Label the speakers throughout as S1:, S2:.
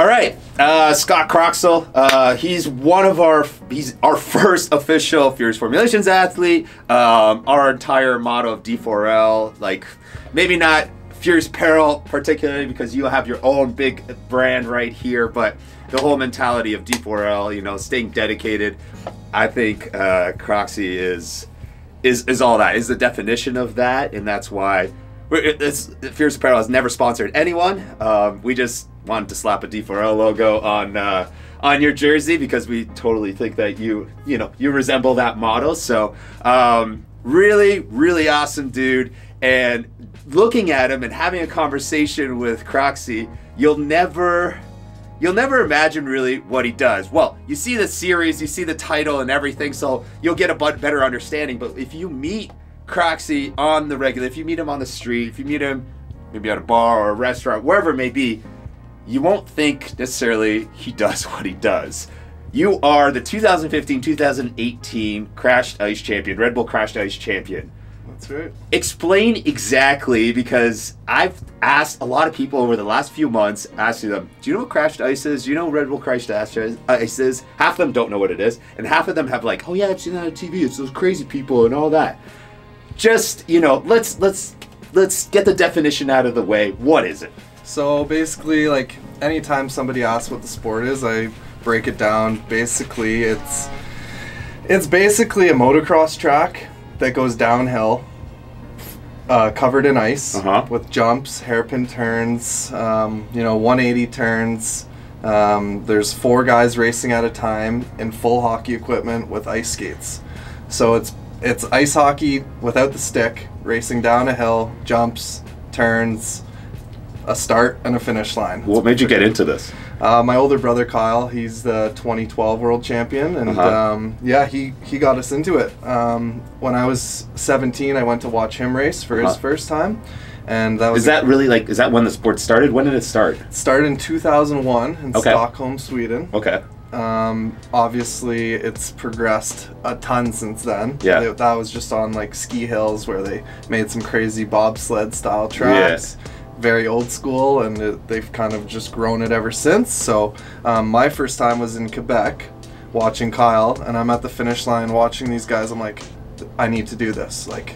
S1: All right, Scott Croxall. He's our first official Furious Formulations athlete. Our entire motto of D4L, like maybe not Furious Apparel particularly because you have your own big brand right here, but the whole mentality of D4L, you know, staying dedicated. I think Croxy is all that, is the definition of that, and that's why Fierce Apparel has never sponsored anyone. We just wanted to slap a D4L logo on your jersey because we totally think that you resemble that model. So really, really awesome dude. And looking at him and having a conversation with Croxy, you'll never imagine really what he does. Well, you see the series, you see the title and everything, so you'll get a better understanding. But if you meet Croxy on the regular, if you meet him on the street, if you meet him maybe at a bar or a restaurant, wherever it may be, you won't think necessarily he does what he does. You are the 2015-2018 Crashed Ice champion, Red Bull Crashed Ice champion.
S2: That's right. Explain
S1: exactly, because I've asked a lot of people over the last few months, asking them, do you know what Crashed Ice is? Do you know what Red Bull Crashed Ice is? Half of them don't know what it is, and half of them have like, oh yeah, I've seen that on TV, it's those crazy people and all that. Just, let's get the definition out of the way. What is it?
S2: So basically, like, anytime somebody asks what the sport is, I break it down. Basically, it's basically a motocross track that goes downhill, covered in ice, with jumps, hairpin turns, 180 turns. There's 4 guys racing at a time in full hockey equipment with ice skates. So it's ice hockey without the stick, racing down a hill, jumps, turns, a start and a finish line.
S1: What made you get into this?
S2: My older brother Kyle, he's the 2012 world champion, and yeah, he got us into it. When I was 17, I went to watch him race for his first time, and that was.
S1: Is that when the sport started? When did it start?
S2: It started in 2001 in Stockholm, Sweden.
S1: Okay.
S2: Obviously, it's progressed a ton since then.
S1: Yeah.
S2: That was just on like ski hills where they made some crazy bobsled style tracks. Yeah. Very old school, and they've kind of just grown it ever since. So my first time was in Quebec watching Kyle, and I'm at the finish line watching these guys. I'm like, I need to do this. Like,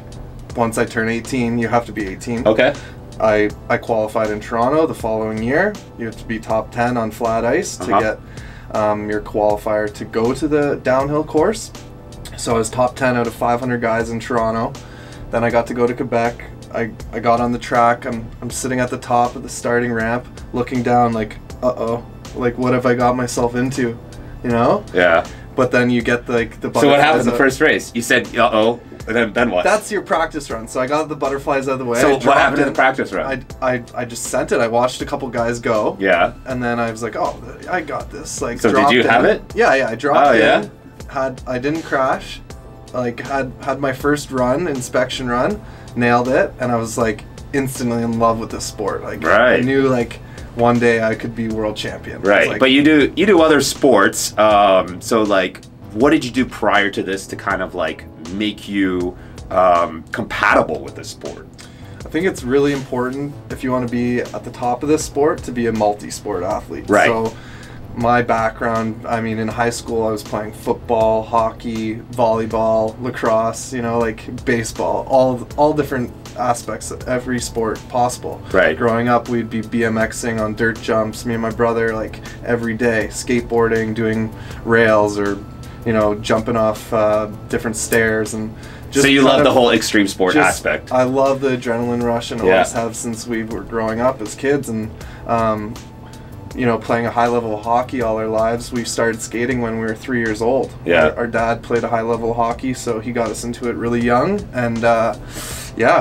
S2: once I turn 18, you have to be 18.
S1: Okay.
S2: I qualified in Toronto the following year. You have to be top 10 on flat ice to get your qualifier to go to the downhill course. So I was top 10 out of 500 guys in Toronto. Then I got to go to Quebec. I got on the track. I'm sitting at the top of the starting ramp, looking down like, like what have I got myself into,
S1: Yeah.
S2: But then you get the butterflies.
S1: So what happened in the first race? You said and then what?
S2: That's your practice run. So I got the butterflies out of the way.
S1: So what happened in the practice run?
S2: I just sent it. I watched a couple guys go.
S1: Yeah.
S2: And then I was like, oh, I got this. Like,
S1: so did you have it?
S2: Yeah, I dropped it.
S1: Yeah.
S2: I didn't crash. Like had my first run, inspection run. Nailed it, and I was like instantly in love with this sport. Like, I knew like one day I could be world champion.
S1: Right,
S2: like,
S1: but you do other sports. So like, what did you do prior to this to kind of like make you compatible with this sport?
S2: I think it's really important if you want to be at the top of this sport to be a multi-sport athlete.
S1: Right.
S2: So my background, I mean, in high school I was playing football, hockey, volleyball, lacrosse, like baseball, all different aspects of every sport possible.
S1: Right.
S2: Growing up, we'd be BMXing on dirt jumps, me and my brother, like every day, skateboarding, doing rails, or jumping off different stairs, and just
S1: so you love the whole extreme sport aspect.
S2: I love the adrenaline rush, and always have since we were growing up as kids, and playing a high level of hockey all our lives. We started skating when we were 3 years old.
S1: Yeah.
S2: Our dad played a high level of hockey, so he got us into it really young. And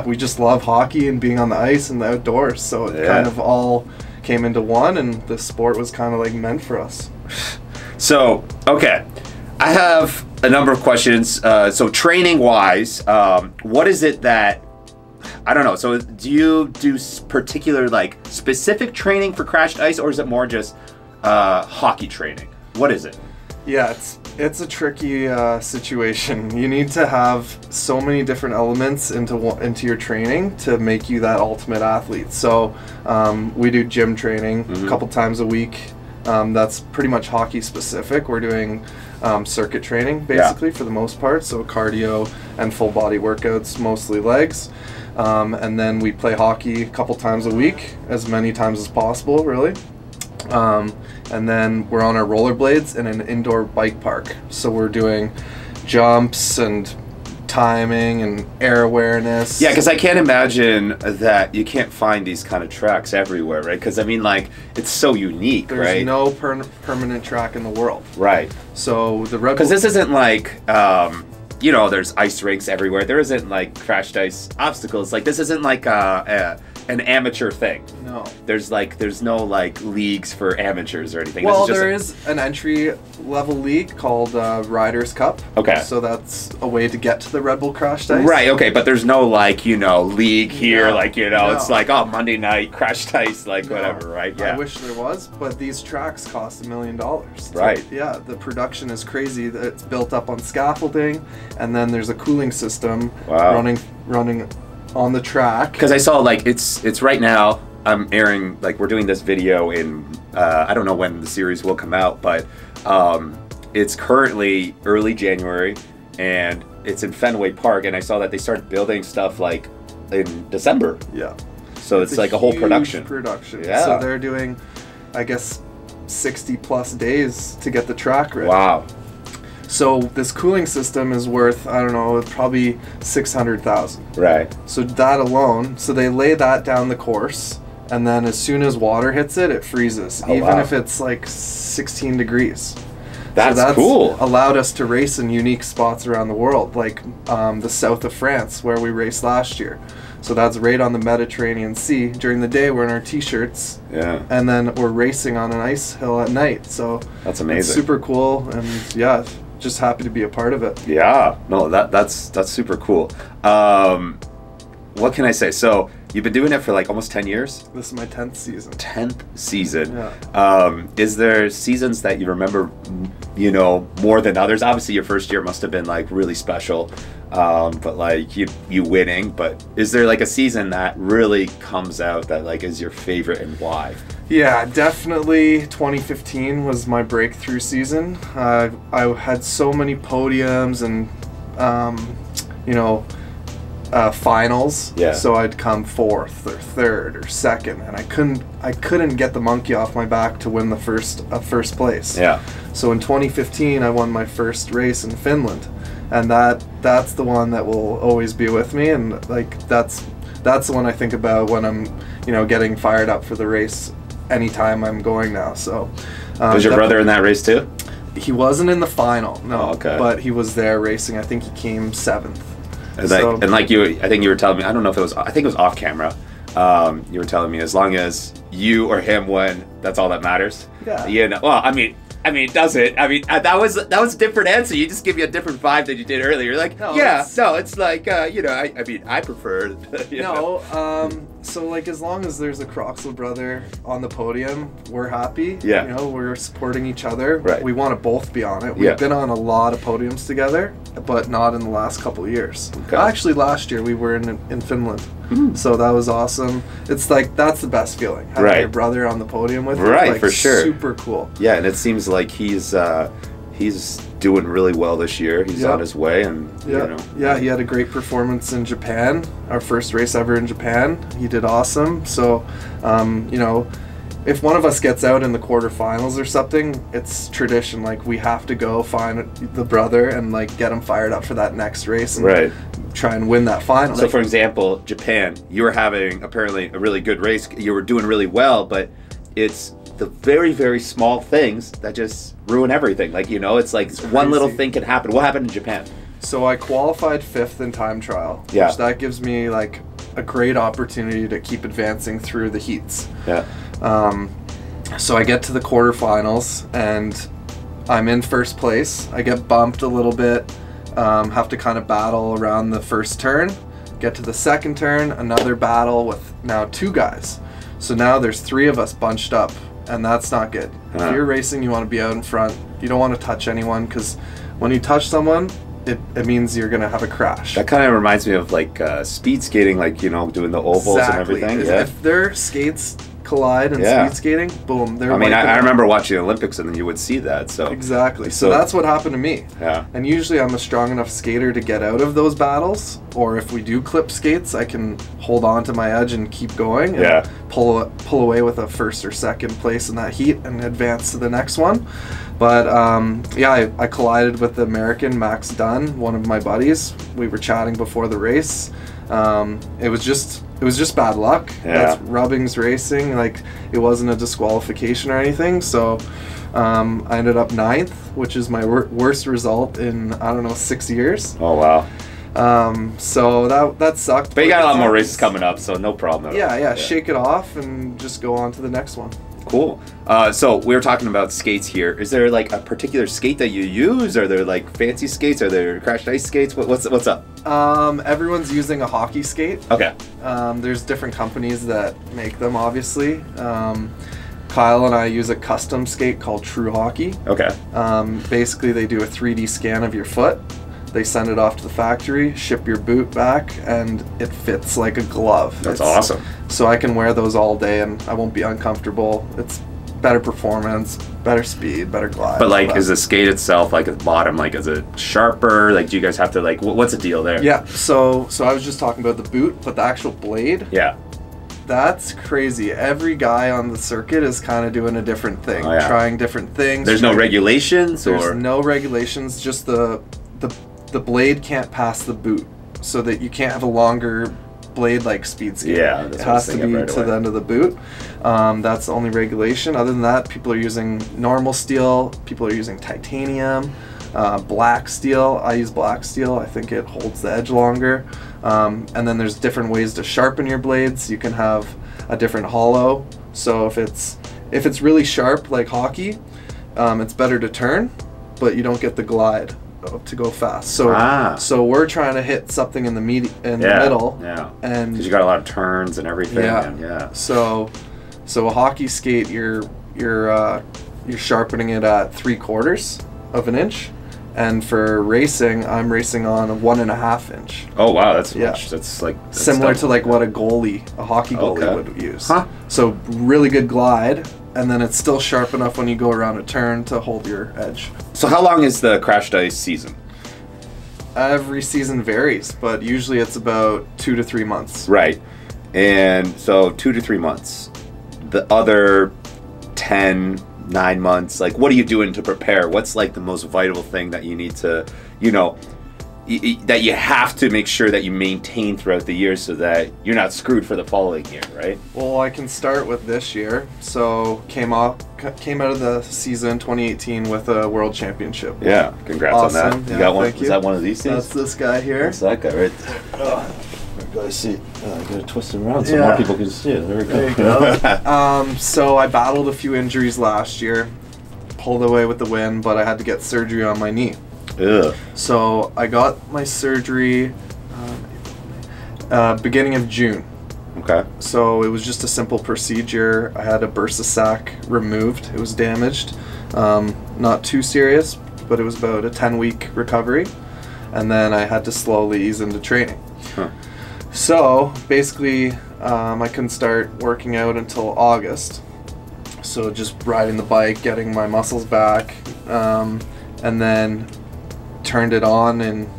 S2: we just love hockey and being on the ice and the outdoors. So it kind of all came into one, and the sport was kind of like meant for us.
S1: So, okay. I have a number of questions. So training wise, what is it that, I don't know. So do you do particular like specific training for Crashed Ice, or is it more just hockey training? What is it?
S2: Yeah, it's a tricky situation. You need to have so many different elements into your training to make you that ultimate athlete. So we do gym training a couple times a week. That's pretty much hockey specific. We're doing circuit training basically for the most part, so cardio and full body workouts, mostly legs. And then we play hockey a couple times a week, as many times as possible, really. And then we're on our rollerblades in an indoor bike park. So we're doing jumps and timing and air awareness.
S1: Yeah, because I can't imagine that you can't find these kind of tracks everywhere, right? Because I mean, like, it's so unique,
S2: There's
S1: right?
S2: no permanent track in the world.
S1: Right.
S2: So the Red
S1: Because
S2: Bull,
S1: this isn't like, you know, there's ice rinks everywhere. There isn't like crashed ice obstacles. Like, this isn't like an amateur thing.
S2: no.
S1: There's no like leagues for amateurs or anything.
S2: Well,
S1: this is just
S2: there is an entry level league called Riders Cup.
S1: Okay.
S2: So that's a way to get to the Red Bull crashed ice.
S1: Right, okay, but there's no like, you know, league here,
S2: No,
S1: like, you know,
S2: no.
S1: it's like, oh, Monday night, crashed ice, like,
S2: No.
S1: whatever, right? Yeah.
S2: I wish there was, but these tracks cost $1 million.
S1: Right.
S2: Yeah, the production is crazy. It's built up on scaffolding, and then there's a cooling system
S1: Wow.
S2: running on the track.
S1: Because I saw, like, it's right now, I'm airing, like, we're doing this video in, I don't know when the series will come out, but it's currently early January, and it's in Fenway Park, and I saw that they started building stuff, like, in December.
S2: Yeah.
S1: So it's like a whole
S2: huge
S1: production.
S2: Yeah. So
S1: Yeah.
S2: they're doing, I guess, 60 plus days to get the track ready.
S1: Wow.
S2: So this cooling system is worth, I don't know, probably 600,000.
S1: Right.
S2: So that alone, so they lay that down the course, and then as soon as water hits it, it freezes,
S1: Oh,
S2: even
S1: wow.
S2: if it's like 16 degrees.
S1: That's cool.
S2: Allowed us to race in unique spots around the world, like the south of France, where we raced last year. So that's right on the Mediterranean Sea. During the day, we're in our t-shirts,
S1: Yeah.
S2: and then we're racing on an ice hill at night. So
S1: That's
S2: it's
S1: amazing.
S2: super cool, and yeah, just happy to be a part of it.
S1: Yeah, no, that's super cool. What can I say? So you've been doing it for like almost 10 years.
S2: This is my 10th season.
S1: 10th season.
S2: Yeah.
S1: Is there seasons that you remember, you know, more than others? Obviously, your first year must have been like really special, but like you winning. But is there like a season that really comes out that like is your favorite and why?
S2: Yeah, definitely 2015 was my breakthrough season. I had so many podiums and, you know, finals.
S1: Yeah.
S2: So I'd come fourth or third or second, and I couldn't get the monkey off my back to win the first place.
S1: Yeah.
S2: So in 2015, I won my first race in Finland, and that's the one that will always be with me. And like that's the one I think about when I'm, you know, getting fired up for the race. Anytime I'm going now. So
S1: Was your brother in that race too?
S2: He wasn't in the final, no.
S1: Oh, okay.
S2: But he was there racing. I think he came 7th.
S1: And
S2: So-
S1: like, and like I think you were telling me, I don't know if it was, I think it was off camera. You were telling me as long as you or him win, that's all that matters.
S2: Yeah.
S1: You know, well, I mean, does it? I mean, that was a different answer. You just give me a different vibe than you did earlier. You're like,
S2: No,
S1: yeah,
S2: it's-
S1: no, it's like, you know, I mean, I prefer. You know.
S2: No, so like as long as there's a Croxel brother on the podium, we're happy.
S1: Yeah.
S2: You know, we're supporting each other.
S1: Right.
S2: We want to both be on it. We've
S1: Yeah.
S2: been on a lot of podiums together, but not in the last couple of years.
S1: Okay.
S2: Actually, last year we were in Finland. So that was awesome. It's like, that's the best feeling. Having
S1: Right.
S2: your brother on the podium with you.
S1: Right,
S2: Like,
S1: for sure.
S2: Super cool.
S1: Yeah, and it seems like he's doing really well this year. He's
S2: Yeah.
S1: on his way, and
S2: Yeah,
S1: you know.
S2: yeah, he had a great performance in Japan. Our first race ever in Japan. He did awesome. So, you know, if one of us gets out in the quarterfinals or something, it's tradition. Like, we have to go find the brother and like get him fired up for that next race and
S1: Right.
S2: try and win that final.
S1: So,
S2: Like,
S1: for example, Japan, you were having apparently a really good race. You were doing really well, but it's the very, very small things that just ruin everything. Like, you know, it's like one little
S2: crazy.
S1: thing can happen. What happened in Japan?
S2: So I qualified 5th in time trial.
S1: Yeah.
S2: Which that gives me like a great opportunity to keep advancing through the heats.
S1: Yeah.
S2: So I get to the quarterfinals and I'm in first place. I get bumped a little bit, have to kind of battle around the first turn. Get to the second turn, another battle with now 2 guys. So now there's 3 of us bunched up, and that's not good.
S1: Huh.
S2: If you're racing, you want to be out in front. You don't want to touch anyone, because when you touch someone, it means you're going to have a crash.
S1: That kind of reminds me of like speed skating, like, you know, doing the ovals and everything.
S2: If,
S1: Yeah.
S2: if their skates collide in
S1: Yeah.
S2: speed skating, boom. They're
S1: I mean,
S2: wiping
S1: I
S2: out.
S1: remember watching the Olympics, and then you would see that. So
S2: Exactly.
S1: So-
S2: So that's what happened to me.
S1: yeah,
S2: And usually I'm a strong enough skater to get out of those battles, or if we do clip skates, I can hold on to my edge and keep going and
S1: Yeah.
S2: pull away with a first or second place in that heat and advance to the next one. But yeah, I collided with the American Max Dunn, one of my buddies. We were chatting before the race. It was just bad luck.
S1: Yeah.
S2: That's Rubbings Racing. Like, it wasn't a disqualification or anything. So I ended up 9th, which is my worst result in, I don't know, 6 years.
S1: oh wow.
S2: So that sucked.
S1: But you got a lot more
S2: it's-
S1: races coming up, so no problem. At all.
S2: Yeah, shake it off and just go on to the next one.
S1: Cool. So we were talking about skates here. Is there like a particular skate that you use? Are there like fancy skates? Are there crashed ice skates? What's up?
S2: Everyone's using a hockey skate.
S1: Okay.
S2: There's different companies that make them, obviously. Kyle and I use a custom skate called True Hockey.
S1: Okay.
S2: Basically, they do a 3D scan of your foot. They send it off to the factory, ship your boot back, and it fits like a glove.
S1: That's
S2: It's-
S1: awesome.
S2: So I can wear those all day and I won't be uncomfortable. It's better performance, better speed, better glide.
S1: But like,
S2: all that.
S1: is the skate itself like at the bottom? Like, is it sharper? Like, do you guys have to like? What's the deal there?
S2: Yeah, so I was just talking about the boot, but the actual blade,
S1: Yeah.
S2: that's crazy. Every guy on the circuit is kind of doing a different thing,
S1: Oh, yeah.
S2: trying different things.
S1: There's no
S2: trying-
S1: regulations,
S2: There's
S1: or
S2: no regulations, just the blade can't pass the boot, so that you can't have a longer blade like speed skate.
S1: Yeah, that's
S2: it
S1: what I was
S2: has to
S1: thinking
S2: be
S1: right
S2: to
S1: away.
S2: the end of the boot. That's the only regulation. Other than that, people are using normal steel. People are using titanium, black steel. I use black steel. I think it holds the edge longer. And then there's different ways to sharpen your blades. You can have a different hollow. So if it's really sharp like hockey, it's better to turn, but you don't get the glide to go fast. So we're trying to hit something in the the middle.
S1: Yeah.
S2: And
S1: Because you got a lot of turns and everything.
S2: Yeah.
S1: And yeah.
S2: so a hockey skate, you're sharpening it at 3/4 of an inch, and for racing, I'm racing on a 1.5 inch.
S1: Oh wow, that's
S2: Yeah.
S1: much. That's like that's
S2: Similar
S1: double.
S2: to like what a hockey goalie
S1: Okay.
S2: would use.
S1: Huh.
S2: So really good glide, and then it's still sharp enough when you go around a turn to hold your edge.
S1: So how long is the crashed ice season?
S2: Every season varies, but usually it's about 2 to 3 months.
S1: Right. And so 2 to 3 months. The other 9 months, like what are you doing to prepare? What's like the most vital thing that you need to, that you have to make sure that you maintain throughout the year so that you're not screwed for the following year, right?
S2: Well, I can start with this year. So came out of the season 2018 with a world championship.
S1: Yeah. Congrats on
S2: Awesome.
S1: that.
S2: Yeah,
S1: You got one?
S2: thank
S1: Is
S2: you.
S1: that one of these
S2: That's
S1: things?
S2: this guy here.
S1: That's that guy right there. Oh, I gotta see. I gotta twist it around so
S2: Yeah.
S1: more people can see it. There we go.
S2: There you go. So I battled a few injuries last year, pulled away with the win, but I had to get surgery on my knee.
S1: Ugh.
S2: So I got my surgery beginning of June.
S1: Okay.
S2: So it was just a simple procedure. I had a bursa sac removed. It was damaged. Not too serious, but it was about a 10-week recovery. And then I had to slowly ease into training.
S1: Huh.
S2: So basically, I couldn't start working out until August. So just riding the bike, getting my muscles back, and then turned it on in,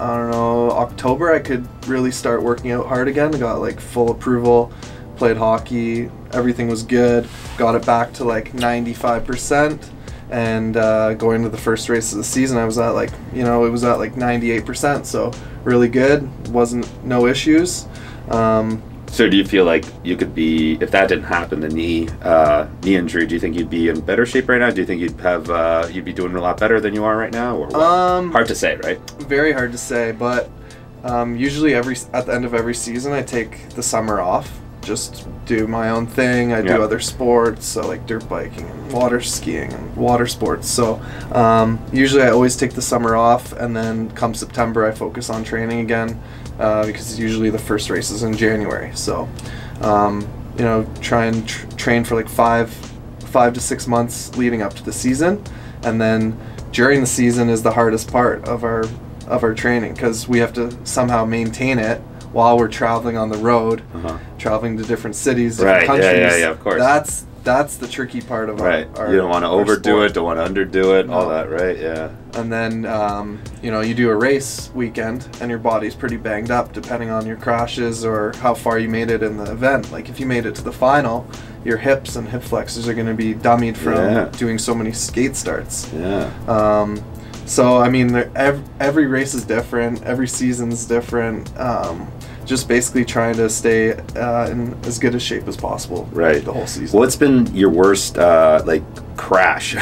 S2: I don't know, October I could really start working out hard again. I got like full approval, played hockey, everything was good, got it back to like 95%, and going to the first race of the season I was at like, it was at like 98%, so really good, no issues.
S1: So do you feel like you could be, if that didn't happen, the knee injury, do you think you'd be in better shape right now? Do you think you'd be doing a lot better than you are right now? Or what? Hard to say, right?
S2: Very hard to say, but usually at the end of every season I take the summer off, just do my own thing. I do other sports, so like dirt biking and water skiing and water sports. So usually I always take the summer off, and then come September I focus on training again, because usually the first race is in January. So try and train for like 5 to 6 months leading up to the season, and then during the season is the hardest part of our training, because we have to somehow maintain it while we're traveling on the road, traveling to different cities, different countries.
S1: Yeah, of course.
S2: That's the tricky part of
S1: our you don't want to overdo it, don't want to underdo it, all that, right? Yeah.
S2: And then, you do a race weekend and your body's pretty banged up depending on your crashes or how far you made it in the event. Like if you made it to the final, your hips and hip flexors are going to be dummied from doing so many skate starts.
S1: Yeah.
S2: So, I mean, every race is different, every season's different. Just basically trying to stay in as good a shape as possible the whole season.
S1: What's been your worst crash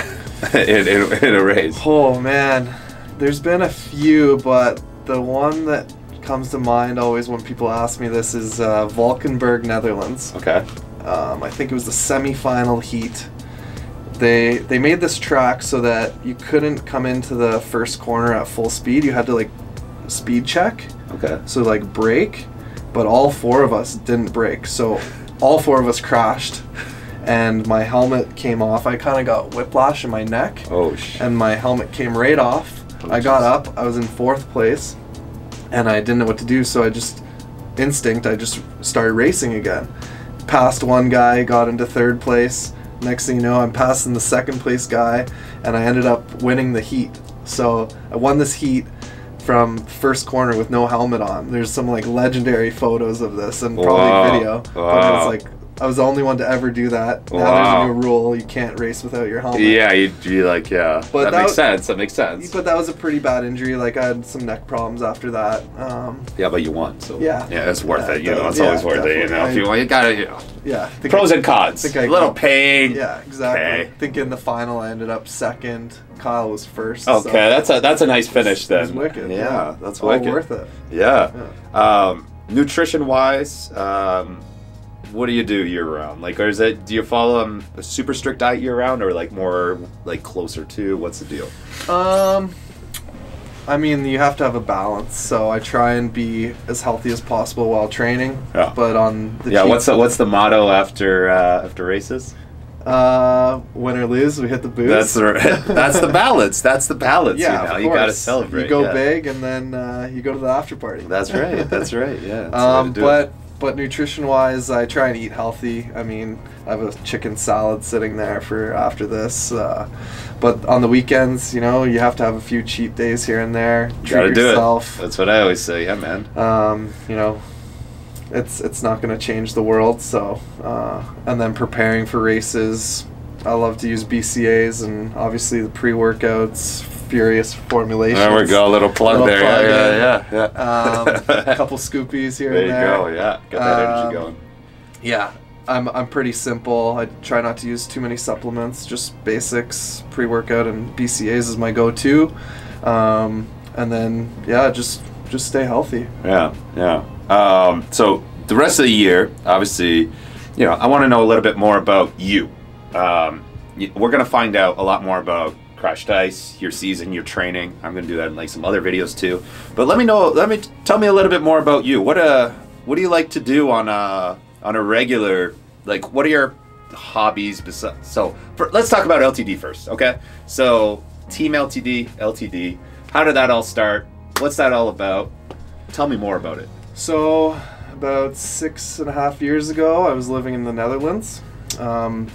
S1: in a race?
S2: Oh man, there's been a few, but the one that comes to mind always when people ask me this is Valkenburg, Netherlands.
S1: Okay.
S2: I think it was the semi-final heat. They made this track so that you couldn't come into the first corner at full speed. You had to speed check.
S1: Okay.
S2: So brake, but all four of us didn't brake. So all four of us crashed and my helmet came off. I kind of got whiplash in my neck.
S1: Oh shit.
S2: And my helmet came right off. I got up, I was in 4th place and I didn't know what to do, so I just started racing again. Passed one guy, got into 3rd place. Next thing you know, I'm passing the 2nd place guy and I ended up winning the heat. So I won this heat from first corner with no helmet on. There's some legendary photos of this and probably video.
S1: Wow.
S2: But it's I was the only one to ever do that. Now there's a new rule, you can't race without your helmet.
S1: Yeah, you'd be but that makes sense. That makes sense.
S2: But that was a pretty bad injury. I had some neck problems after that.
S1: Yeah, but you won, so
S2: yeah,
S1: it's worth it. It's always worth it. If you want, you gotta.
S2: Yeah.
S1: Pros and cons. A little pain.
S2: Yeah, exactly. Okay. I think in the final I ended up 2nd. Kyle was 1st.
S1: Okay, so that's a nice finish then.
S2: It's wicked.
S1: Yeah, that's wicked.
S2: All worth it.
S1: Yeah. Nutrition wise, what do you do year round? Do you follow a super strict diet year round or more closer to? What's the deal?
S2: I mean, you have to have a balance. So I try and be as healthy as possible while training.
S1: Yeah.
S2: But on the
S1: what's the motto after races?
S2: Win or lose, we hit the booze.
S1: That's the balance. That's the balance.
S2: Yeah,
S1: you gotta celebrate.
S2: You go big, and then you go to the after party.
S1: That's right. That's right. Yeah.
S2: But nutrition-wise, I try and eat healthy. I mean, I have a chicken salad sitting there for after this. But on the weekends, you have to have a few cheat days here and there.
S1: Treat yourself. That's what I always say. Yeah, man.
S2: It's not going to change the world. So, and then preparing for races, I love to use BCAAs and obviously the pre-workouts, Furious formulations.
S1: There we go, a little plug there. Yeah.
S2: A couple scoopies here and there.
S1: There you go. Yeah, get that energy going.
S2: Yeah, I'm pretty simple. I try not to use too many supplements. Just basics, pre-workout, and BCAAs is my go-to. And then just stay healthy.
S1: Yeah. So the rest of the year, obviously, I want to know a little bit more about you. We're gonna find out a lot more about Crashed Ice, your season, your training. I'm gonna do that in some other videos too. But tell me a little bit more about you. What do you like to do on a regular? What are your hobbies? Let's talk about LTD first, okay? So Team LTD. How did that all start? What's that all about? Tell me more about it.
S2: So about 6.5 years ago, I was living in the Netherlands.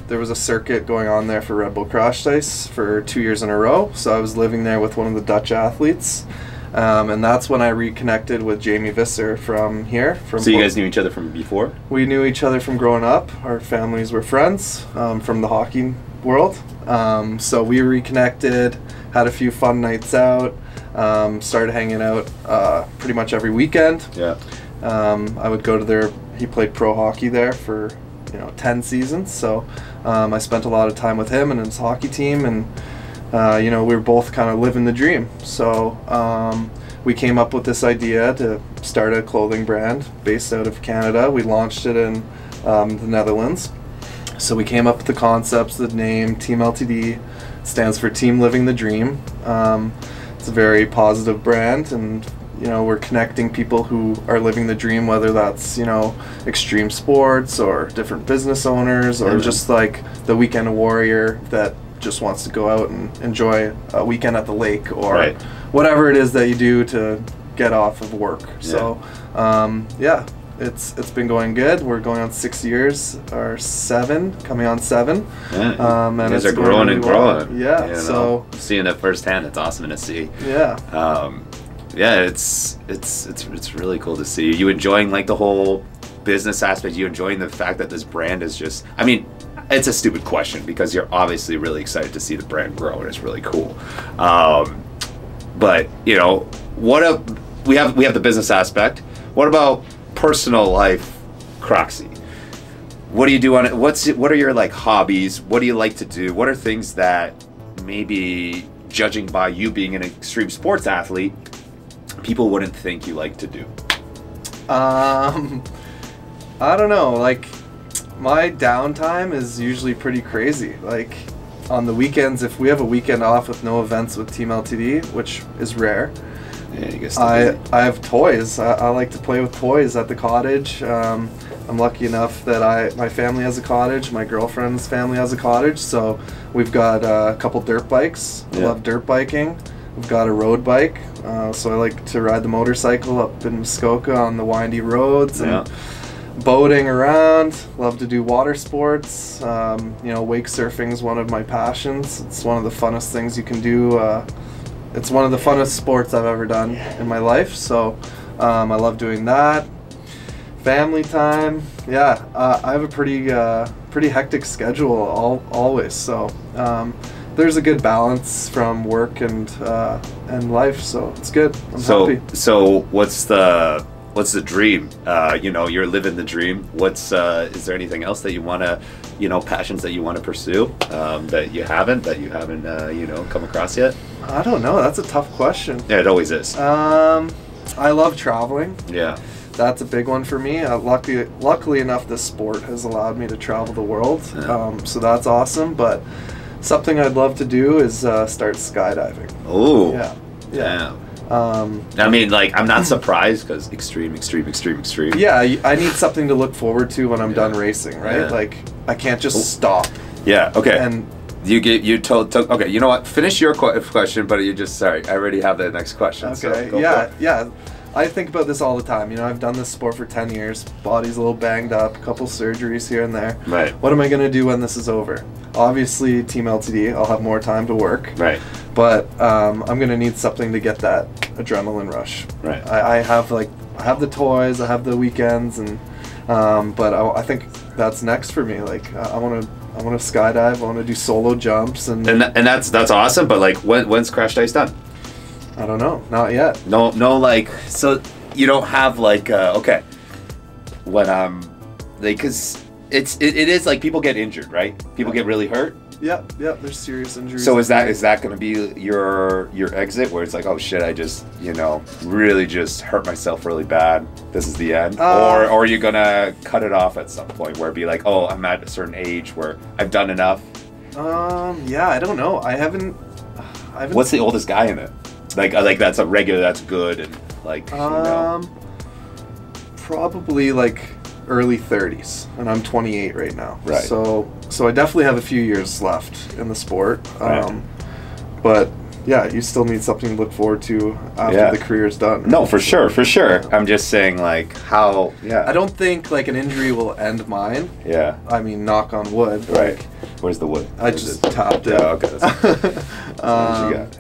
S2: There was a circuit going on there for Red Bull Crashed Ice for 2 years in a row. So I was living there with one of the Dutch athletes. And that's when I reconnected with Jamie Visser from here.
S1: So you guys knew each other from before?
S2: We knew each other from growing up. Our families were friends from the hockey world. So we reconnected, had a few fun nights out, started hanging out pretty much every weekend.
S1: Yeah.
S2: I would go to he played pro hockey there for 10 seasons, so I spent a lot of time with him and his hockey team, and we were both kind of living the dream. So we came up with this idea to start a clothing brand based out of Canada. We launched it in the Netherlands. So we came up with the concepts, the name Team LTD stands for Team Living the Dream. It's a very positive brand, and we're connecting people who are living the dream, whether that's, extreme sports or different business owners or just the weekend warrior that just wants to go out and enjoy a weekend at the lake or whatever it is that you do to get off of work. So yeah, it's been going good. We're going on 6 years, or 7, coming on 7.
S1: Yeah.
S2: And
S1: you guys
S2: it's
S1: are growing
S2: really
S1: and
S2: well.
S1: growing.
S2: Yeah,
S1: you know?
S2: so
S1: seeing it firsthand, it's awesome to see.
S2: yeah.
S1: Yeah, it's really cool to see. You enjoying like the whole business aspect? You enjoying the fact that this brand is just, I mean, it's a stupid question because you're obviously really excited to see the brand grow, and it's really cool. But you know, we have the business aspect. What about personal life, Croxy? What do you do on it? What are your like hobbies? What do you like to do? What are things that maybe, judging by you being an extreme sports athlete, people wouldn't think you like to do?
S2: I don't know. Like, my downtime is usually pretty crazy. Like, on the weekends, if we have a weekend off with no events with Team LTD, which is rare,
S1: Yeah, you guess.
S2: I have toys. I like to play with toys at the cottage. I'm lucky enough that my family has a cottage. My girlfriend's family has a cottage, so we've got a couple dirt bikes. I love dirt biking. We've got a road bike, so I like to ride the motorcycle up in Muskoka on the windy roads and boating around. Love to do water sports. You know, wake surfing is one of my passions. It's one of the funnest things you can do. It's one of the funnest sports I've ever done in my life, so I love doing that. Family time, yeah. I have a pretty hectic schedule always, so there's a good balance from work and life, so it's good. I'm happy.
S1: So what's the dream? You know, you're living the dream. Is there anything else that you want to, you know, passions that you want to pursue that you haven't you know, come across yet?
S2: I don't know. That's a tough question.
S1: Yeah, it always is.
S2: I love traveling.
S1: Yeah.
S2: That's a big one for me. Luckily enough, this sport has allowed me to travel the world, so that's awesome. But something I'd love to do is start skydiving.
S1: Oh.
S2: Yeah.
S1: Damn. I mean, like, I'm not surprised because extreme.
S2: Yeah, I need something to look forward to when I'm done racing, right?
S1: Yeah.
S2: Like, I can't just stop.
S1: Yeah. Okay.
S2: And
S1: you told okay. You know what? Finish your question, but sorry. I already have the next question.
S2: okay.
S1: So go
S2: Yeah.
S1: for it.
S2: Yeah. I think about this all the time. You know, I've done this sport for 10 years. Body's a little banged up, a couple surgeries here and there.
S1: Right.
S2: What am I going to do when this is over? Obviously, Team LTD, I'll have more time to work.
S1: Right.
S2: But I'm going to need something to get that adrenaline rush.
S1: Right.
S2: I have the toys, I have the weekends, and but I think that's next for me. Like, I want to skydive. I want to do solo jumps, and
S1: that's awesome. But like, when's Crashed Ice done?
S2: I don't know, not yet.
S1: No, like, so you don't have like okay, when like, cause it is like people get injured, right? People get really hurt.
S2: Yep, there's serious injuries.
S1: So is that going to be your exit, where it's like, oh shit, I just, you know, really just hurt myself really bad, this is the end? Or are you gonna cut it off at some point where it'd be like, oh, I'm at a certain age where I've done enough?
S2: Yeah, I don't know. I haven't.
S1: What's the oldest guy in it? Like that's a regular, that's good, and like, you know.
S2: Probably like early 30s, and I'm 28 right now.
S1: Right.
S2: So I definitely have a few years left in the sport.
S1: Right.
S2: But yeah, you still need something to look forward to after the career's done.
S1: No, for sure. I'm just saying, like, how. Yeah.
S2: I don't think like an injury will end mine.
S1: Yeah.
S2: I mean, knock on wood.
S1: Right.
S2: Like,
S1: Where's the wood?
S2: I just tapped it.
S1: Yeah. Okay. That's what you got.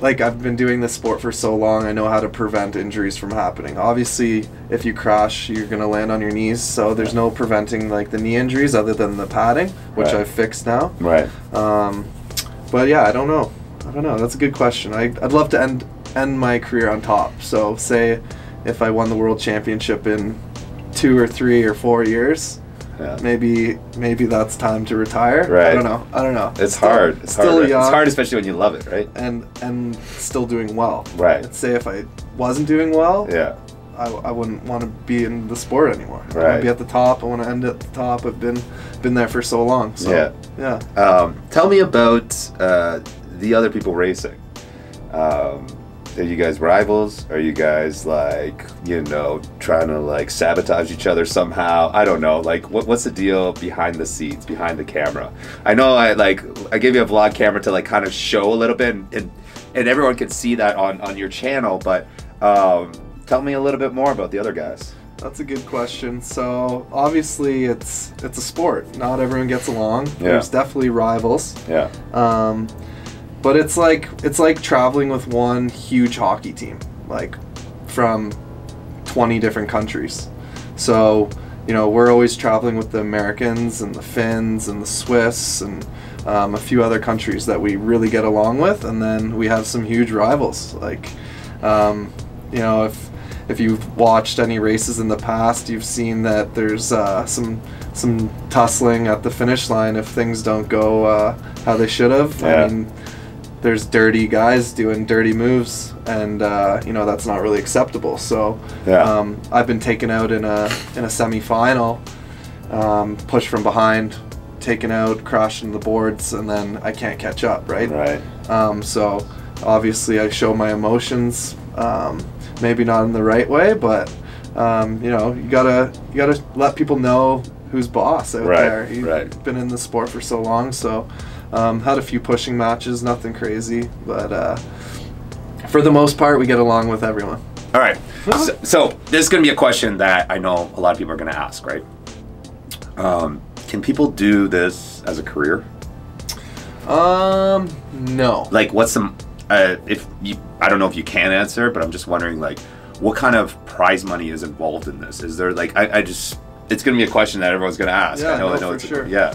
S2: Like, I've been doing this sport for so long, I know how to prevent injuries from happening. Obviously, if you crash, you're going to land on your knees, so there's no preventing like the knee injuries other than the padding, which I've fixed now.
S1: Right.
S2: But yeah, I don't know. That's a good question. I'd love to end my career on top. So say if I won the world championship in 2 or 3 or 4 years, maybe that's time to retire.
S1: Right.
S2: I don't know.
S1: It's hard. It's
S2: still
S1: hard.
S2: young.
S1: It's hard, especially when you love it, right?
S2: And still doing well.
S1: Right.
S2: Let's say if I wasn't doing well,
S1: Yeah.
S2: I wouldn't want to be in the sport anymore. I want
S1: Right.
S2: to be at the top. I want to end at the top. I've been there for so long. So yeah.
S1: Tell me about the other people racing. Are you guys rivals? Are you guys like, you know, trying to like sabotage each other somehow? I don't know. Like, what's the deal behind the scenes, behind the camera? I know I gave you a vlog camera to like kind of show a little bit, and everyone can see that on your channel. But Tell me a little bit more about the other guys.
S2: That's a good question. So obviously it's a sport. Not everyone gets along.
S1: Yeah.
S2: There's definitely rivals.
S1: Yeah.
S2: But it's like traveling with one huge hockey team, like from 20 different countries. So, you know, we're always traveling with the Americans and the Finns and the Swiss and a few other countries that we really get along with, and then we have some huge rivals. Like, you know, if you've watched any races in the past, you've seen that there's some tussling at the finish line if things don't go how they should have.
S1: Yeah.
S2: I mean, there's dirty guys doing dirty moves, and you know, that's not really acceptable. So
S1: Yeah.
S2: I've been taken out in a semi-final, pushed from behind, taken out, crashed into the boards, and then I can't catch up, right?
S1: Right.
S2: So obviously I show my emotions, maybe not in the right way, but you know, you gotta let people know who's boss out
S1: Right,
S2: there. You've
S1: right.
S2: been in the sport for so long, so had a few pushing matches, nothing crazy, but for the most part we get along with everyone.
S1: All right. So this is going to be a question that I know a lot of people are going to ask, right? Can people do this as a career?
S2: No.
S1: Like, what's some? If you, I don't know if you can answer, but I'm just wondering, like, what kind of prize money is involved in this? Is there like, I just, it's going to be a question that everyone's going to ask.
S2: Yeah,
S1: I know
S2: for
S1: it's
S2: sure.
S1: Yeah.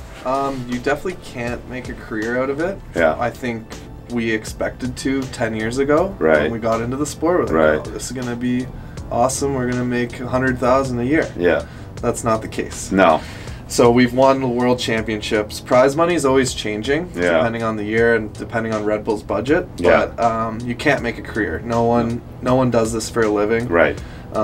S2: You definitely can't make a career out of it.
S1: Yeah.
S2: I think we expected to 10 years ago
S1: Right.
S2: when we got into the sport. We're like,
S1: Right.
S2: oh, this is going to be awesome. We're going to make 100,000 a year.
S1: Yeah.
S2: That's not the case.
S1: No.
S2: So we've won the world championships. Prize money is always changing,
S1: Yeah.
S2: depending on the year and depending on Red Bull's budget.
S1: Yeah.
S2: But you can't make a career. No one does this for a living.
S1: Right.
S2: You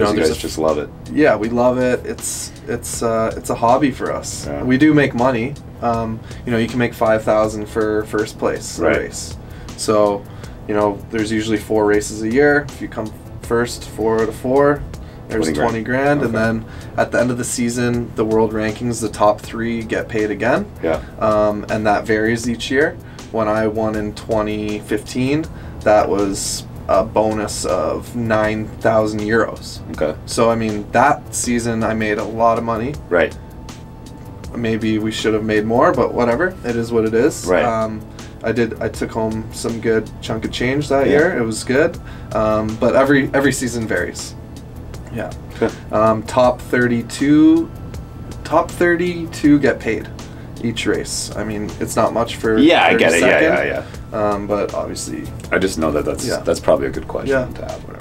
S2: know,
S1: You
S2: there's
S1: guys just love it.
S2: yeah, we love it. It's a hobby for us.
S1: Yeah.
S2: We do make money. You know, you can make 5,000 for first place
S1: Right.
S2: race. So, you know, there's usually 4 races a year. If you come first 4 out of 4, there's
S1: 20
S2: 20 grand, and
S1: Okay.
S2: then at the end of the season, the world rankings, the top 3 get paid again.
S1: Yeah.
S2: And that varies each year. When I won in 2015, that was a bonus of 9,000 euros.
S1: Okay.
S2: So I mean, that season I made a lot of money.
S1: Right.
S2: Maybe we should have made more, but whatever. It is what it is.
S1: Right.
S2: I took home some good chunk of change that
S1: Yeah.
S2: year. It was good. But every season varies. Yeah.
S1: Okay.
S2: Top 32 get paid each race. I mean, it's not much for
S1: Yeah, I get it.
S2: 32nd,
S1: Yeah.
S2: but obviously,
S1: I just know that
S2: Yeah.
S1: that's probably a good question
S2: Yeah.
S1: to have. Whatever.